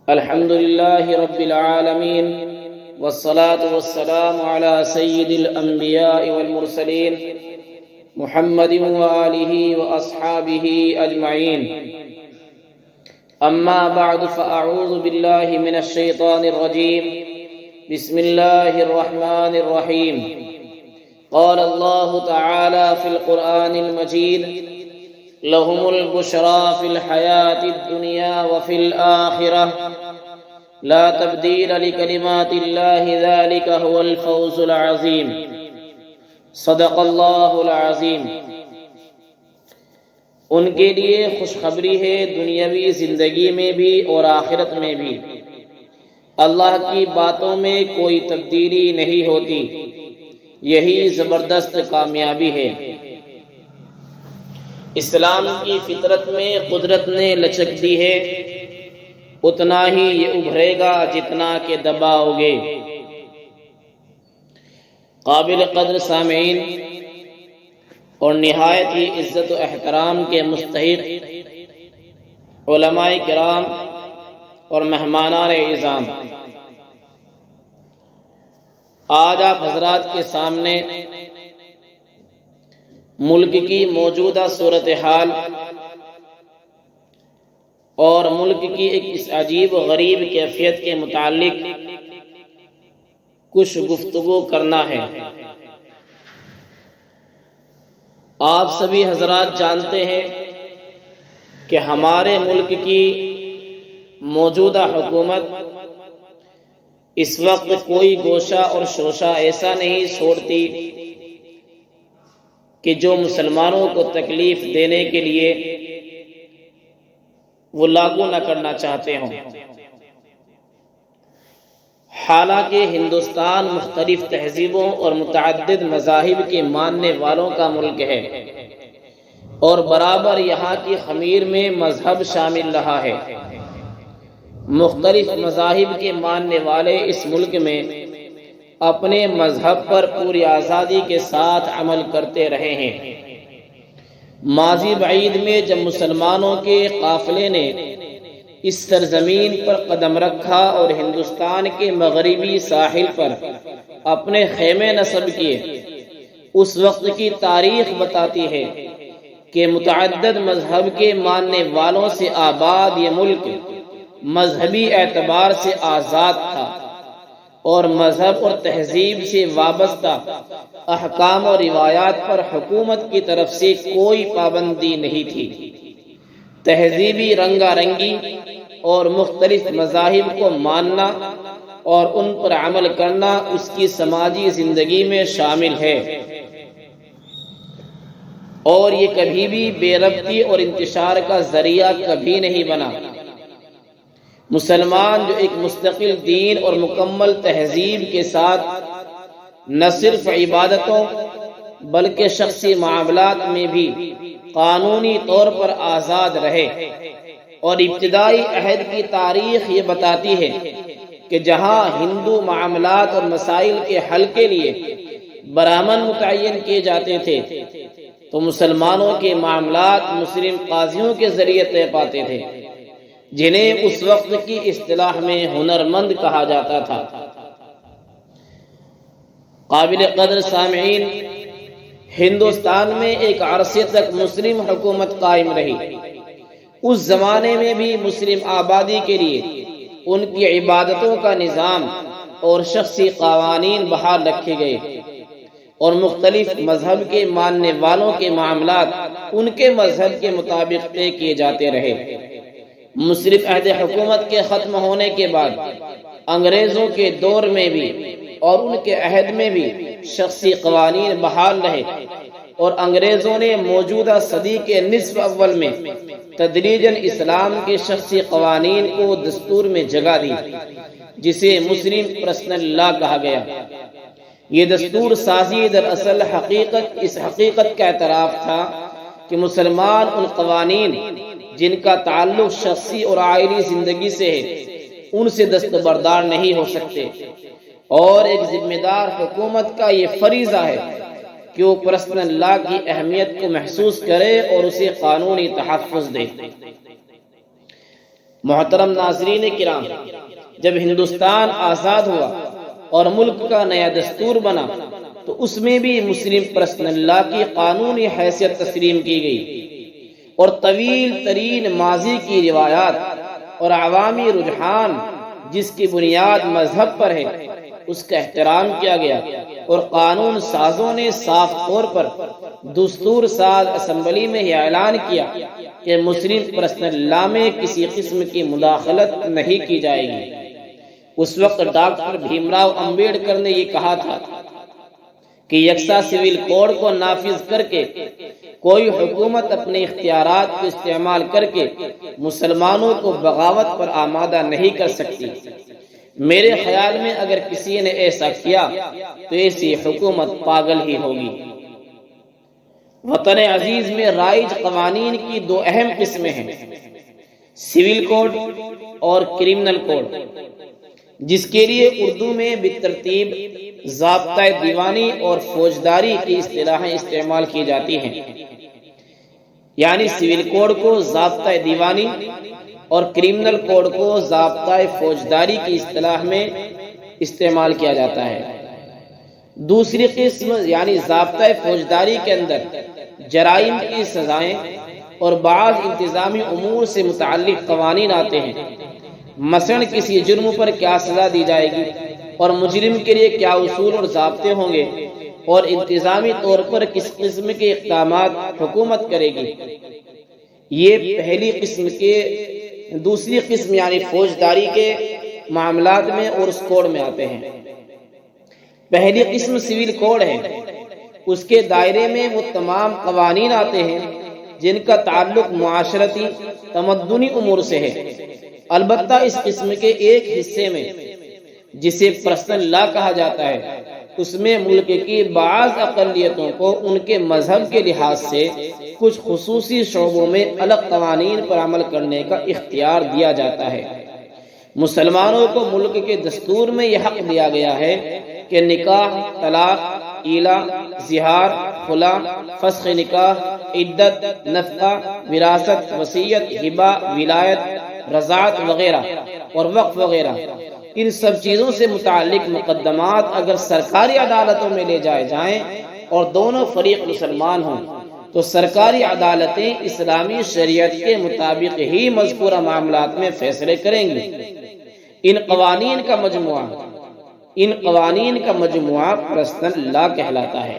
الحمد لله رب العالمين والصلاة والسلام على سيد الأنبياء والمرسلين محمد وآله وأصحابه أجمعين. أما بعد فأعوذ بالله من الشيطان الرجيم. بسم الله الرحمن الرحيم. قال الله تعالى في القرآن المجيد: لهم البشرى في الحياة الدنيا وفي الآخرة لا تبديل لكلمات الله ذلك هو الفوز العظيم. صدق اللہ العظیم. ان کے لیے خوشخبری ہے دنیاوی زندگی میں بھی اور آخرت میں بھی. اللہ کی باتوں میں کوئی تبدیلی نہیں ہوتی. یہی زبردست کامیابی ہے. اسلام کی فطرت میں قدرت نے لچک دی ہے، اتنا ہی یہ ابھرے گا جتنا کہ دباؤ گے. قابل قدر سامعین اور نہایت ہی عزت و احترام کے مستحق علماء کرام اور مہمانان اعظام، آج آپ حضرات کے سامنے ملک کی موجودہ صورتحال اور ملک کی ایک اس عجیب و غریب کیفیت کے متعلق کچھ گفتگو کرنا ہے. آپ سبھی حضرات جانتے ہیں کہ ہمارے ملک کی موجودہ حکومت اس وقت کوئی گوشہ اور شوشہ ایسا نہیں چھوڑتی کہ جو مسلمانوں کو تکلیف دینے کے لیے وہ لاگو نہ کرنا چاہتے ہوں. حالانکہ ہندوستان مختلف تہذیبوں اور متعدد مذاہب کے ماننے والوں کا ملک ہے اور برابر یہاں کی خمیر میں مذہب شامل رہا ہے. مختلف مذاہب کے ماننے والے اس ملک میں اپنے مذہب پر پوری آزادی کے ساتھ عمل کرتے رہے ہیں. ماضی بعید میں جب مسلمانوں کے قافلے نے اس سرزمین پر قدم رکھا اور ہندوستان کے مغربی ساحل پر اپنے خیمے نصب کیے، اس وقت کی تاریخ بتاتی ہے کہ متعدد مذہب کے ماننے والوں سے آباد یہ ملک مذہبی اعتبار سے آزاد تھا اور مذہب اور تہذیب سے وابستہ احکام اور روایات پر حکومت کی طرف سے کوئی پابندی نہیں تھی. تہذیبی رنگا رنگی اور مختلف مذاہب کو ماننا اور ان پر عمل کرنا اس کی سماجی زندگی میں شامل ہے اور یہ کبھی بھی بے ربطی اور انتشار کا ذریعہ کبھی نہیں بنا. مسلمان جو ایک مستقل دین اور مکمل تہذیب کے ساتھ نہ صرف عبادتوں بلکہ شخصی معاملات میں بھی قانونی طور پر آزاد رہے. اور ابتدائی عہد کی تاریخ یہ بتاتی ہے کہ جہاں ہندو معاملات اور مسائل کے حل کے لیے برامن متعین کیے جاتے تھے تو مسلمانوں کے معاملات مسلم قاضیوں کے ذریعے طے پاتے تھے، جنہیں اس وقت کی اصطلاح میں ہنرمند کہا جاتا تھا. قابل قدر سامعین، ہندوستان میں ایک عرصے تک مسلم حکومت قائم رہی. اس زمانے میں بھی مسلم آبادی کے لیے ان کی عبادتوں کا نظام اور شخصی قوانین بحال رکھے گئے اور مختلف مذہب کے ماننے والوں کے معاملات ان کے مذہب کے مطابق طے کیے جاتے رہے. مسلم عہد حکومت کے ختم ہونے کے بعد انگریزوں کے دور میں بھی اور ان کے عہد میں بھی شخصی قوانین بحال رہے اور انگریزوں نے موجودہ صدی کے نصف اول میں تدریجاً اسلام کے شخصی قوانین کو دستور میں جگہ دی، جسے مسلم پرسنل لا کہا گیا. یہ دستور سازی دراصل اس حقیقت کا اعتراف تھا کہ مسلمان ان قوانین جن کا تعلق شخصی اور عائلی زندگی سے ہے ان سے دستبردار نہیں ہو سکتے، اور ایک ذمہ دار حکومت کا یہ فریضہ ہے کہ وہ پرسنل لا کی اہمیت کو محسوس کرے اور اسے قانونی تحفظ دے. محترم ناظرین کرام، جب ہندوستان آزاد ہوا اور ملک کا نیا دستور بنا تو اس میں بھی مسلم پرسنل لا کی قانونی حیثیت تسلیم کی گئی اور طویل ترین ماضی کی روایات اور عوامی رجحان جس کی بنیاد مذہب پر ہے اس کا احترام کیا گیا، اور قانون سازوں نے صاف طور پر دستور ساز اسمبلی میں یہ اعلان کیا کہ مسلم پرسنل لا میں کسی قسم کی مداخلت نہیں کی جائے گی۔ اس وقت ڈاکٹر بھیم راؤ امبیڈکر نے یہ کہا تھا کہ یکساں سول کوڈ کو نافذ کر کے کوئی حکومت اپنے اختیارات کو استعمال کر کے مسلمانوں کو بغاوت پر آمادہ نہیں کر سکتی۔ میرے خیال میں اگر کسی نے ایسا کیا تو ایسی حکومت پاگل ہی ہوگی۔ وطن عزیز میں رائج قوانین کی دو اہم قسمیں ہیں، سول کوڈ اور کرمنل کوڈ، جس کے لیے اردو میں بالترتیب ضابطۂ دیوانی اور فوجداری کی اصطلاحیں استعمال کی جاتی ہیں۔ یعنی سول کوڈ کو ضابطۂ دیوانی اور کرمنل کوڈ کو ضابطۂ فوجداری کی اصطلاح میں استعمال کیا جاتا ہے۔ دوسری قسم یعنی ضابطۂ فوجداری کے اندر جرائم کی سزائیں اور بعض انتظامی امور سے متعلق قوانین آتے ہیں، مثلا کسی جرم پر کیا سزا دی جائے گی اور مجرم کے لیے کیا اصول اور ضابطے ہوں گے اور انتظامی طور پر کس قسم کے اقدامات حکومت کرے گی۔ یہ پہلی قسم کے دوسری قسم یعنی فوجداری کے معاملات میں اور اس کوڈ میں آتے ہیں۔ پہلی قسم سول کوڈ ہے، اس کے دائرے میں وہ تمام قوانین آتے ہیں جن کا تعلق معاشرتی تمدنی امور سے ہے۔ البتہ اس قسم کے ایک حصے میں جسے پرسنل لا کہا جاتا ہے، اس میں ملک کی بعض اقلیتوں کو ان کے مذہب کے لحاظ سے کچھ خصوصی شعبوں میں الگ قوانین پر عمل کرنے کا اختیار دیا جاتا ہے۔ مسلمانوں کو ملک کے دستور میں یہ حق دیا گیا ہے کہ نکاح، طلاق، ایلا، زہار، خلا، فسخ نکاح، عدت، نفقہ، وراثت، وصیت، ہبہ، ولایت، رضاعت وغیرہ اور وقف وغیرہ، ان سب چیزوں سے متعلق مقدمات اگر سرکاری عدالتوں میں لے جائے جائیں اور دونوں فریق مسلمان ہوں تو سرکاری عدالتیں اسلامی شریعت کے مطابق ہی مذکورہ معاملات میں فیصلے کریں گی۔ ان قوانین کا مجموعہ پرسنل لا کہلاتا ہے۔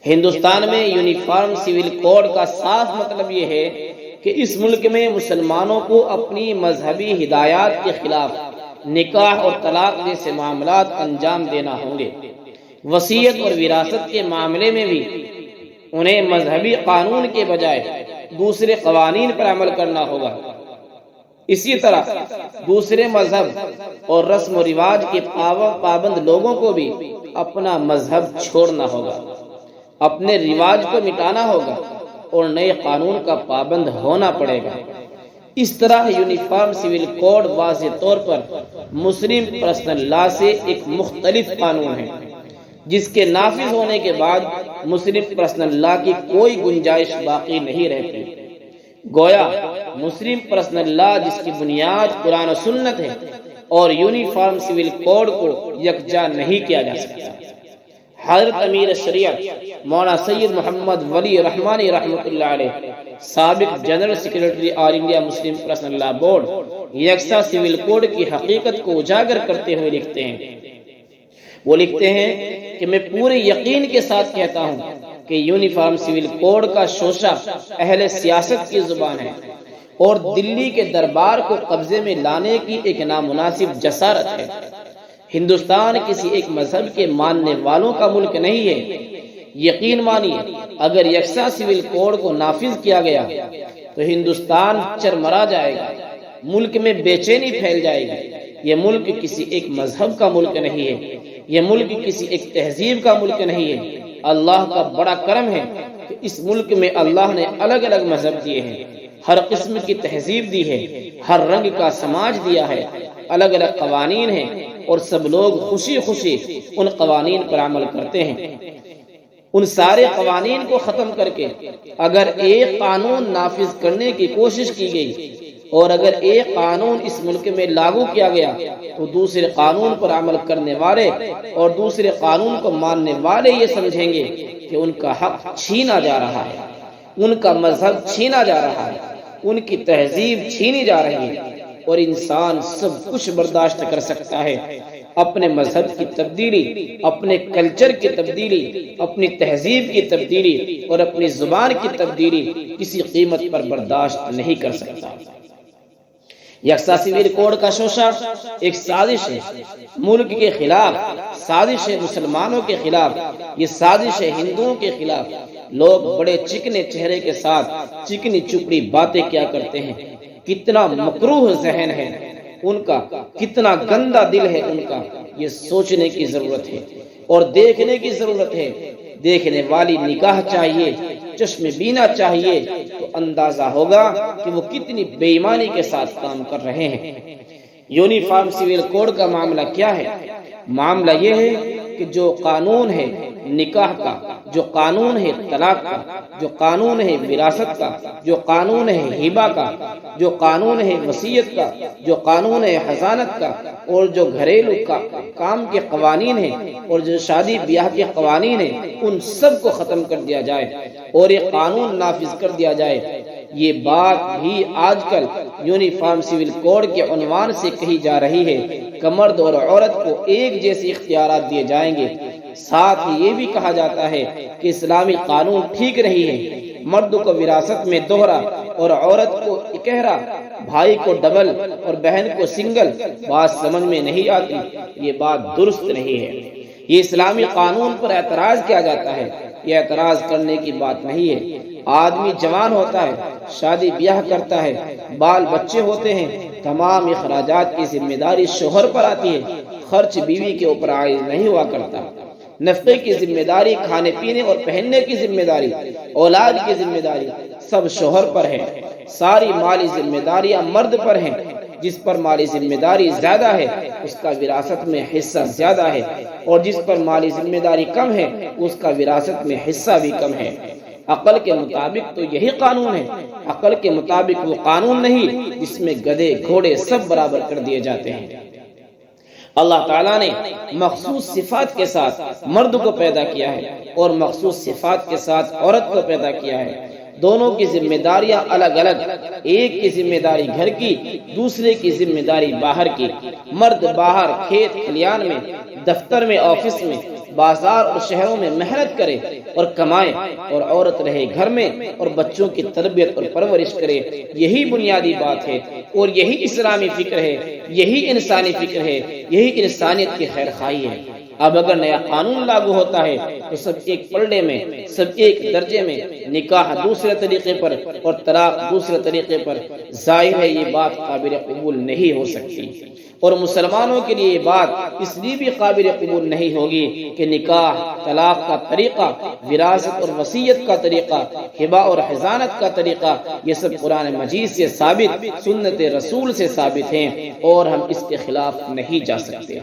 ہندوستان میں یونیفارم سول کوڈ کا صاف مطلب یہ ہے کہ اس ملک میں مسلمانوں کو اپنی مذہبی ہدایات کے خلاف نکاح اور طلاق جیسے معاملات انجام دینا ہوں گے۔ وصیت اور وراثت کے معاملے میں بھی انہیں مذہبی قانون کے بجائے دوسرے قوانین پر عمل کرنا ہوگا۔ اسی طرح دوسرے مذہب اور رسم و رواج کے پابند لوگوں کو بھی اپنا مذہب چھوڑنا ہوگا، اپنے رواج کو مٹانا ہوگا اور نئے قانون کا پابند ہونا پڑے گا۔ اس طرح یونیفارم سول کوڈ واضح طور پر مسلم پرسنل لا سے ایک مختلف قانون ہے، جس کے نافذ ہونے کے بعد مسلم پرسنل لا کی کوئی گنجائش باقی نہیں رہتی۔ گویا مسلم پرسنل لا جس کی بنیاد قرآن و سنت ہے اور یونیفارم سول کوڈ کو یکجا نہیں کیا جا سکتا۔ حضرت امیر شریعت مولانا سید محمد ولی رحمانی رحمۃ اللہ علیہ، سابق جنرل سیکریٹری آل انڈیا مسلم پرسنل لا بورڈ، یکساں سول کوڈ کی حقیقت کو اجاگر کرتے ہوئے لکھتے ہیں۔ وہ لکھتے ہیں کہ میں پورے یقین کے ساتھ کہتا ہوں کہ یونیفارم سول کوڈ کا شوشہ اہل سیاست کی زبان ہے اور دلی کے دربار کو قبضے میں لانے کی ایک نامناسب جسارت ہے۔ ہندوستان کسی ایک مذہب کے ماننے والوں کا ملک نہیں ہے۔ یقین مانیے اگر یکساں سول کوڈ کو نافذ کیا گیا تو ہندوستان چرمرا جائے گا، ملک میں بے چینی پھیل جائے گی۔ یہ ملک کسی ایک مذہب کا ملک نہیں ہے، یہ ملک کسی ایک تہذیب کا ملک نہیں ہے۔ اللہ کا بڑا کرم ہے کہ اس ملک میں اللہ نے الگ الگ مذہب دیے ہیں، ہر قسم کی تہذیب دی ہے، ہر رنگ کا سماج دیا ہے، الگ الگ قوانین ہیں اور سب لوگ خوشی خوشی ان قوانین پر عمل کرتے ہیں۔ ان سارے قوانین کو ختم کر کے اگر ایک قانون نافذ کرنے کی کوشش کی گئی اور اگر ایک قانون اس ملک میں لاگو کیا گیا تو دوسرے قانون پر عمل کرنے والے اور دوسرے قانون کو ماننے والے یہ سمجھیں گے کہ ان کا حق چھینا جا رہا ہے، ان کا مذہب چھینا جا رہا ہے، ان کی تہذیب چھینی جا رہی ہے۔ اور انسان سب کچھ برداشت کر سکتا ہے، اپنے مذہب کی تبدیلی، اپنے کلچر کی تبدیلی، اپنی تہذیب کی تبدیلی اور اپنی زبان کی تبدیلی کسی قیمت پر برداشت نہیں کر سکتا۔ یکساں سول کوڈ کا شوشہ ایک سازش ہے ملک کے خلاف، سازش ہے مسلمانوں کے خلاف، یہ سازش ہے ہندوؤں کے خلاف۔ لوگ بڑے چکنے چہرے کے ساتھ چکنی چپڑی باتیں کیا کرتے ہیں، کتنا مکروہ ذہن ہے ان کا، کتنا گندا دل ہے ان کا، یہ سوچنے کی ضرورت ہے اور دیکھنے کی ضرورت ہے۔ دیکھنے والی نگاہ چاہیے، چشم بینا چاہیے، تو اندازہ ہوگا کہ وہ کتنی بے ایمانی کے ساتھ کام کر رہے ہیں۔ یونیفارم سول کوڈ کا معاملہ کیا ہے؟ معاملہ یہ ہے کہ جو قانون ہے نکاح کا، جو قانون ہے طلاق کا، جو قانون ہے وراثت کا، جو قانون ہے ہبہ کا، جو قانون ہے وصیت کا، جو قانون ہے حضانت کا، اور جو گھریلو کام کے قوانین ہیں اور جو شادی بیاہ کے قوانین ہیں، ان سب کو ختم کر دیا جائے اور یہ قانون نافذ کر دیا جائے۔ یہ بات بھی آج کل یونیفارم سول کوڈ کے عنوان سے کہی جا رہی ہے کہ مرد اور عورت کو ایک جیسے اختیارات دیے جائیں گے۔ ساتھ ہی یہ بھی کہا جاتا ہے کہ اسلامی قانون ٹھیک نہیں ہے، مرد کو وراثت میں دوہرا اور عورت کو اکہرا، بھائی کو ڈبل اور بہن کو سنگل، بات سمجھ میں نہیں آتی، یہ بات درست نہیں ہے۔ یہ اسلامی قانون پر اعتراض کیا جاتا ہے، یہ اعتراض کرنے کی بات نہیں ہے۔ آدمی جوان ہوتا ہے، شادی بیاہ کرتا ہے، بال بچے ہوتے ہیں، تمام اخراجات کی ذمہ داری شوہر پر آتی ہے، خرچ بیوی کے اوپر عائد نہیں ہوا کرتا۔ نفقے کی ذمہ داری، کھانے پینے اور پہننے کی ذمہ داری، اولاد کی ذمہ داری سب شوہر پر ہے۔ ساری مالی ذمہ داریاں مرد پر ہیں۔ جس پر مالی ذمہ داری زیادہ ہے اس کا وراثت میں حصہ زیادہ ہے، اور جس پر مالی ذمہ داری کم ہے اس کا وراثت میں حصہ بھی کم ہے۔ عقل کے مطابق تو یہی قانون ہے، عقل کے مطابق وہ قانون نہیں جس میں گدھے گھوڑے سب برابر کر دیے جاتے ہیں۔ اللہ تعالیٰ نے مخصوص صفات کے ساتھ مرد کو پیدا کیا ہے اور مخصوص صفات کے ساتھ عورت کو پیدا کیا ہے۔ دونوں کی ذمہ داریاں الگ الگ، ایک کی ذمہ داری گھر کی، دوسرے کی ذمہ داری باہر کی۔ مرد باہر کھیت کھلیان میں، دفتر میں، آفس میں، بازار اور شہروں میں محنت کرے اور کمائے، اور عورت رہے گھر میں اور بچوں کی تربیت اور پرورش کرے۔ یہی بنیادی بات ہے اور یہی اسلامی فکر ہے، یہی انسانی فکر ہے، یہی انسانیت کی خیر خواہی ہے۔ اب اگر نیا قانون لاگو ہوتا ہے تو سب ایک پلڑے میں، سب ایک درجے میں، نکاح دوسرے طریقے پر اور طلاق دوسرے طریقے پر، ظاہر ہے یہ بات قابل قبول نہیں ہو سکتی۔ اور مسلمانوں کے لیے یہ بات اس لیے بھی قابل قبول نہیں ہوگی کہ نکاح، طلاق کا طریقہ، وراثت اور وصیت کا طریقہ، ہبہ اور حضانت کا طریقہ، یہ سب قرآن مجید سے ثابت، سنت رسول سے ثابت ہیں اور ہم اس کے خلاف نہیں جا سکتے۔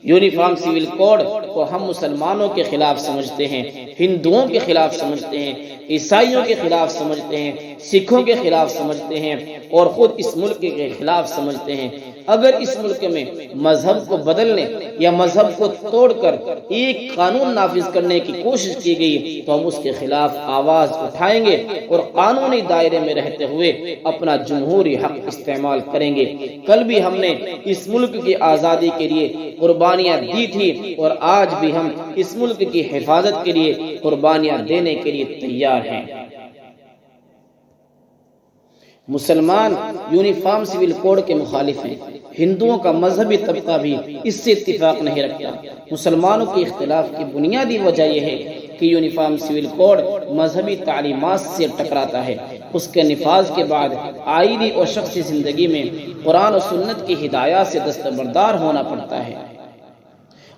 یونیفارم سول کوڈ کو ہم مسلمانوں کے خلاف سمجھتے ہیں، ہندوؤں کے خلاف سمجھتے ہیں، عیسائیوں کے خلاف سمجھتے ہیں، سکھوں کے خلاف سمجھتے ہیں اور خود اس ملک کے خلاف سمجھتے ہیں۔ اگر اس ملک میں مذہب کو بدلنے یا مذہب کو توڑ کر ایک قانون نافذ کرنے کی کوشش کی گئی تو ہم اس کے خلاف آواز اٹھائیں گے اور قانونی دائرے میں رہتے ہوئے اپنا جمہوری حق استعمال کریں گے۔ کل بھی ہم نے اس ملک کی آزادی کے لیے قربانیاں دی تھی اور آج بھی ہم اس ملک کی حفاظت کے لیے قربانیاں دینے کے لیے تیار ہیں۔ مسلمان یونیفارم سول کوڈ کے مخالف ہیں، ہندوؤں کا مذہبی طبقہ بھی اس سے اتفاق نہیں رکھتا۔ مسلمانوں کے اختلاف کی بنیادی وجہ یہ ہے کہ یونیفارم سول کوڈ مذہبی تعلیمات سے ٹکراتا ہے۔ اس کے نفاذ کے بعد آئینی اور شخصی زندگی میں قرآن و سنت کی ہدایات سے دستبردار ہونا پڑتا ہے،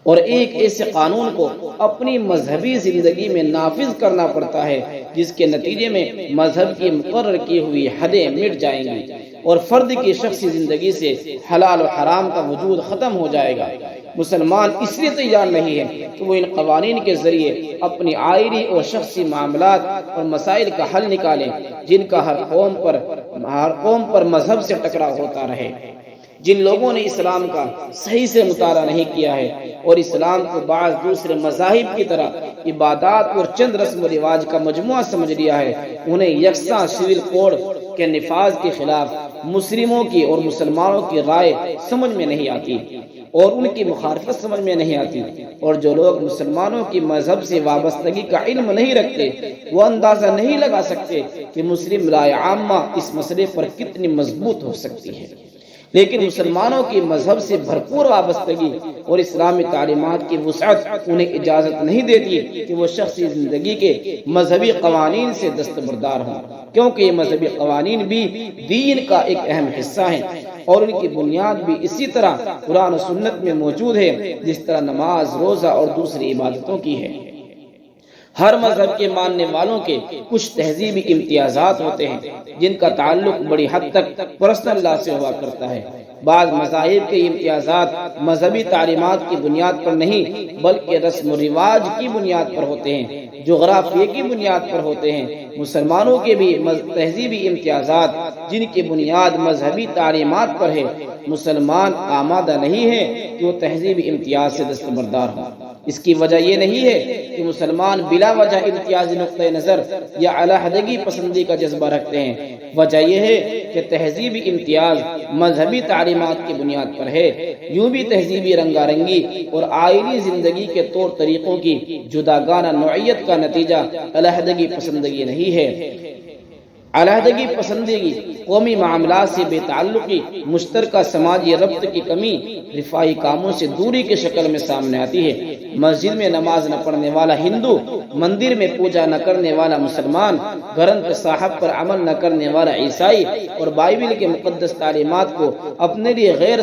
اور ایک ایسے قانون کو اپنی مذہبی زندگی میں نافذ کرنا پڑتا ہے جس کے نتیجے میں مذہب کی مقرر کی ہوئی حدیں مٹ جائیں گی اور فرد کی شخصی زندگی سے حلال و حرام کا وجود ختم ہو جائے گا۔ مسلمان اس لیے تیار نہیں ہے کہ وہ ان قوانین کے ذریعے اپنی آئینی اور شخصی معاملات اور مسائل کا حل نکالیں جن کا ہر قوم پر ہر قوم پر مذہب سے ٹکراؤ ہوتا رہے۔ جن لوگوں نے اسلام کا صحیح سے مطالعہ نہیں کیا ہے اور اسلام کو بعض دوسرے مذاہب کی طرح عبادات اور چند رسم و رواج کا مجموعہ سمجھ لیا ہے، انہیں یکساں سول کوڈ کے نفاذ کے خلاف مسلموں کی اور مسلمانوں کی رائے سمجھ میں نہیں آتی اور ان کی مخالفت سمجھ میں نہیں آتی، اور جو لوگ مسلمانوں کی مذہب سے وابستگی کا علم نہیں رکھتے وہ اندازہ نہیں لگا سکتے کہ مسلم رائے عامہ اس مسئلے پر کتنی مضبوط ہو سکتی ہے۔ لیکن مسلمانوں کی مذہب سے بھرپور وابستگی اور اسلامی تعلیمات کی وسعت انہیں اجازت نہیں دیتی کہ وہ شخصی زندگی کے مذہبی قوانین سے دستبردار ہوں، کیونکہ یہ مذہبی قوانین بھی دین کا ایک اہم حصہ ہیں اور ان کی بنیاد بھی اسی طرح قرآن و سنت میں موجود ہے جس طرح نماز، روزہ اور دوسری عبادتوں کی ہے۔ ہر مذہب کے ماننے والوں کے کچھ تہذیبی امتیازات ہوتے ہیں جن کا تعلق بڑی حد تک پرسنل لا سے ہوا کرتا ہے۔ بعض مذاہب کے امتیازات مذہبی تعلیمات کی بنیاد پر نہیں بلکہ رسم و رواج کی بنیاد پر ہوتے ہیں، جغرافیے کی بنیاد پر ہوتے ہیں۔ مسلمانوں کے بھی تہذیبی امتیازات جن کی بنیاد مذہبی تعلیمات پر ہے، مسلمان آمادہ نہیں ہے کہ وہ تہذیبی امتیاز سے دستبردار ہوں۔ اس کی وجہ یہ نہیں ہے کہ مسلمان بلا وجہ امتیازی نقطہ نظر یا علیحدگی پسندی کا جذبہ رکھتے ہیں، وجہ یہ ہے کہ تہذیبی امتیاز مذہبی تعلیمات کی بنیاد پر ہے۔ یوں بھی تہذیبی رنگا رنگی اور آئینی زندگی کے طور طریقوں کی جداگانہ نوعیت کا نتیجہ علیحدگی پسندگی نہیں ہے۔ علیحدگی پسندگی قومی معاملات سے بے تعلقی، مشترکہ سماجی ربط کی کمی، رفاہی کاموں سے دوری کی شکل میں سامنے آتی ہے۔ مسجد میں نماز نہ پڑھنے والا ہندو، مندر میں پوجا نہ کرنے والا مسلمان، گرنتھ صاحب پر عمل نہ کرنے والا عیسائی اور بائبل کے مقدس تعلیمات کو اپنے لیے غیر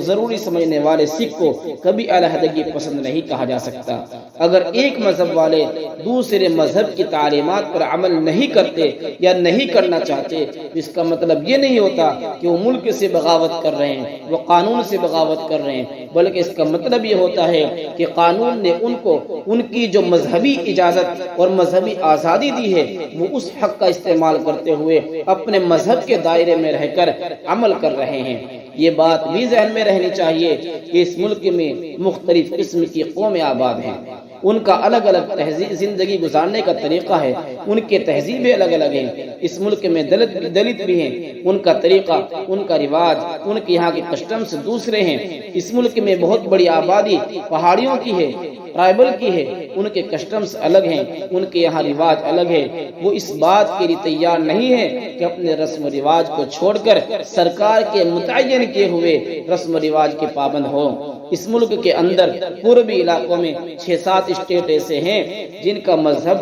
ضروری سمجھنے والے سکھ کو کبھی علیحدگی پسند نہیں کہا جا سکتا۔ اگر ایک مذہب والے دوسرے مذہب کی تعلیمات پر عمل نہیں کرتے یا نہیں کرنا چاہتے، اس کا مطلب یہ نہیں ہوتا کہ وہ ملک سے بغاوت کر رہے ہیں، وہ قانون سے بغاوت کر رہے ہیں، بلکہ اس کا مطلب یہ ہوتا ہے کہ قانون نے ان کو ان کی جو مذہبی اجازت اور مذہبی آزادی دی ہے وہ اس حق کا استعمال کرتے ہوئے اپنے مذہب کے دائرے میں رہ کر عمل کر رہے ہیں۔ یہ بات بھی ذہن میں رہنی چاہیے کہ اس ملک میں مختلف قسم کی قومیں آباد ہیں، ان کا الگ الگ زندگی گزارنے کا طریقہ ہے، ان کے تہذیبیں الگ الگ ہیں۔ اس ملک میں دلت بھی ہیں، ان کا طریقہ، ان کا رواج، ان کے یہاں کے کسٹمز دوسرے ہیں۔ اس ملک میں بہت بڑی آبادی پہاڑیوں کی ہے، ٹرائبل کی ہے، ان کے کسٹمز الگ ہیں، ان کے یہاں رواج الگ ہے۔ وہ اس بات کے لیے تیار نہیں ہے کہ اپنے رسم و رواج کو چھوڑ کر سرکار کے متعین کیے ہوئے رسم و رواج کے پابند ہوں۔ اس ملک کے اندر پوربی علاقوں میں 6-7 اسٹیٹ ایسے ہیں جن کا مذہب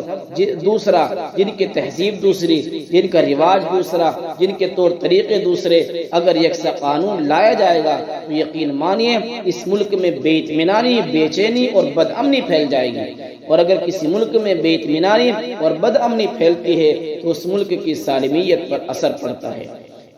دوسرا، جن کی تہذیب دوسری، جن کا رواج دوسرا، جن کے طور طریقے دوسرے۔ اگر یکساں قانون لایا جائے گا تو یقین مانیے اس ملک میں بے اطمینانی، بے چینی اور بد امنی پھیل جائے گی، اور اگر کسی ملک میں بے اطمینانی اور بد امنی پھیلتی ہے تو اس ملک کی سالمیت پر اثر پڑتا ہے۔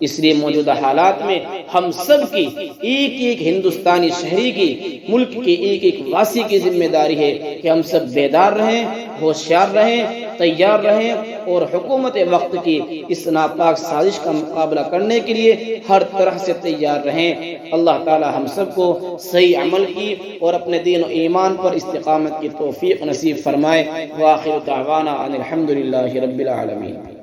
اس لیے موجودہ حالات میں ہم سب کی ایک ایک ہندوستانی شہری کی، ملک کے ایک ایک واسی کی ذمہ داری ہے کہ ہم سب بیدار رہیں، ہوشیار رہیں، تیار رہیں اور حکومت وقت کی اس ناپاک سازش کا مقابلہ کرنے کے لیے ہر طرح سے تیار رہیں۔ اللہ تعالی ہم سب کو صحیح عمل کی اور اپنے دین و ایمان پر استقامت کی توفیق نصیب فرمائے۔ وآخر دعوانا ان الحمد للہ رب العالمین۔